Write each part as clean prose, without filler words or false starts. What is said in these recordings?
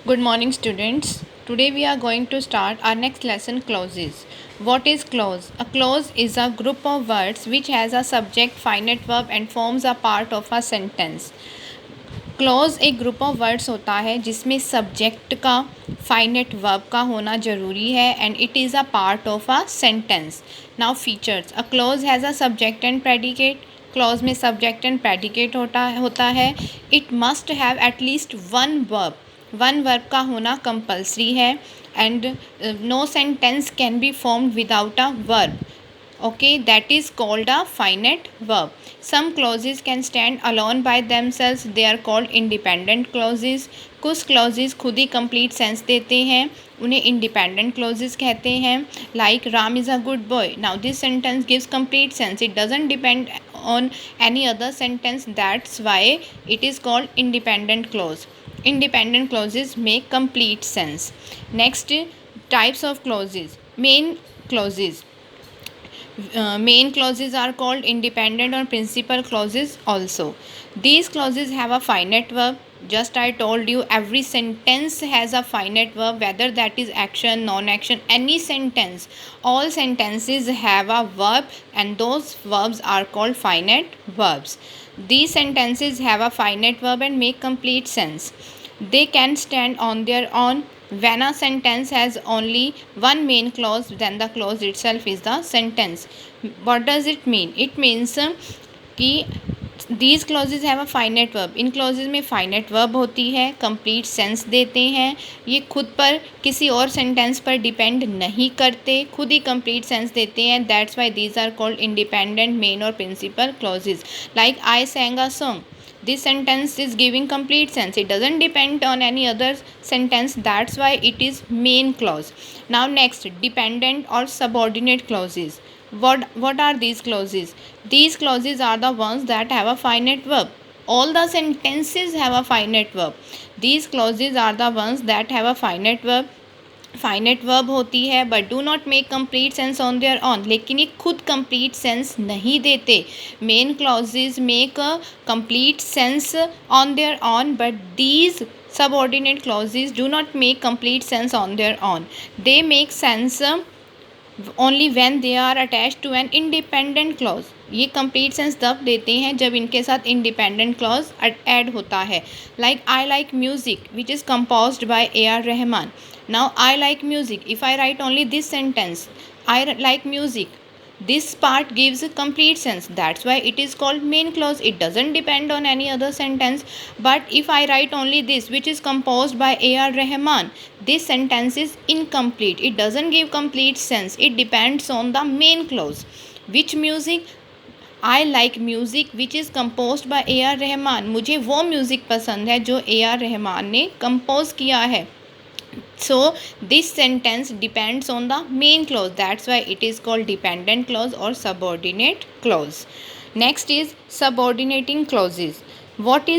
Good morning, students. Today we are going to start our next lesson, clauses. What is clause? A clause is a group of words which has a subject, finite verb and forms a part of a sentence. Clause एक group of words होता है जिसमें subject का फाइनेट verb का होना ज़रूरी है and it is a part of a sentence. Now features. A clause has a subject and predicate. Clause में सब्जेक्ट एंड प्रेडिकेट होता है. It must have at least one verb का होना कंपल्सरी है and no sentence can be formed without a verb. Okay, that is called a finite verb. Some clauses can stand alone by themselves. They are called independent clauses. कुछ clauses खुद ही complete sense देते हैं, उन्हें independent clauses कहते हैं. Like Ram is a good boy. Now this sentence gives complete sense. It doesn't depend on any other sentence. That's why it is called independent clause. Independent clauses make complete sense. Next, types of clauses. Main clauses. Main clauses are called independent or principal clauses also. These clauses have a finite verb. Just I told you, every sentence has a finite verb, whether that is action, non-action, any sentence. All sentences have a verb and those verbs are called finite verbs. These sentences have a finite verb and make complete sense. They can stand on their own. When a sentence has only one main clause, then the clause itself is the sentence. What does it mean? It means कि these clauses have a finite verb. In clauses में finite verb होती है, complete sense देते हैं, ये खुद पर किसी और sentence पर depend नहीं करते, खुद ही complete sense देते हैं. That's why these are called independent, main or principal clauses. Like I sang a song. This sentence is giving complete sense. It doesn't depend on any other sentence. That's why it is main clause. Now next, dependent or subordinate clauses. What are these clauses? These clauses are the ones that have a finite verb. All the sentences have a finite verb. These clauses are the ones that have a finite verb. Finite verb होती है but do not make complete sense on their own. लेकिन ये खुद complete sense नहीं देते. Main clauses make a complete sense on their own but these subordinate clauses do not make complete sense on their own. They make sense only when they are attached to an independent clause. ये complete sense तब देते हैं जब इनके साथ independent clause add होता है. Like I like music which is composed by A.R. Rahman. Now I like music. If I write only this sentence, I like music, this part gives a complete sense. That's why it is called main clause. It doesn't depend on any other sentence. But if I write only this which is composed by A.R. Rahman, this sentence is incomplete. It doesn't give complete sense. It depends on the main clause. Which music? I like music which is composed by A.R. Rahman. मुझे वो music पसंद है जो A.R. Rahman ने compose किया है. So this sentence depends on the main clause. That's why it is called dependent clause or subordinate clause. Next is subordinating clauses. What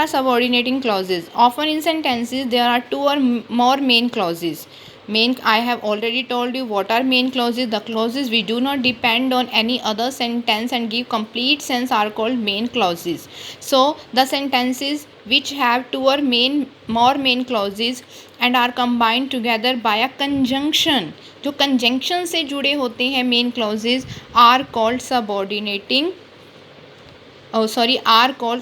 are subordinating clauses? Often in sentences there are two or more main clauses. I have already told you what are main clauses. The clauses which do not depend on any other sentence and give complete sense are called main clauses. So the sentences which have two or more main clauses and are combined together by a conjunction, जो conjunction से जुड़े होते हैं main clauses, are called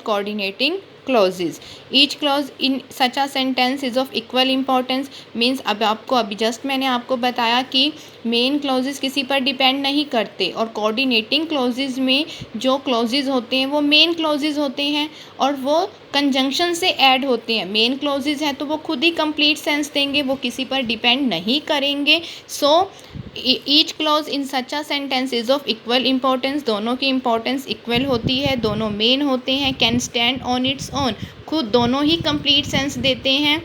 coordinating clauses. Each clause in such a sentence is of equal importance. Means अब आपको अभी just मैंने आपको बताया कि मेन क्लॉजेज किसी पर डिपेंड नहीं करते और कोऑर्डिनेटिंग क्लॉजेज में जो क्लॉजेज होते हैं वो मेन क्लॉजेज होते हैं और वो कंजंक्शन से ऐड होते हैं. मेन क्लॉजेज हैं तो वो खुद ही कंप्लीट सेंस देंगे, वो किसी पर डिपेंड नहीं करेंगे. So each clause in such a sentence is of equal importance. दोनों की इम्पोर्टेंस इक्वल होती है, दोनों मेन होते हैं, can stand on its own, खुद दोनों ही कंप्लीट सेंस देते हैं.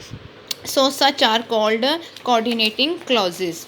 So such are called coordinating clauses.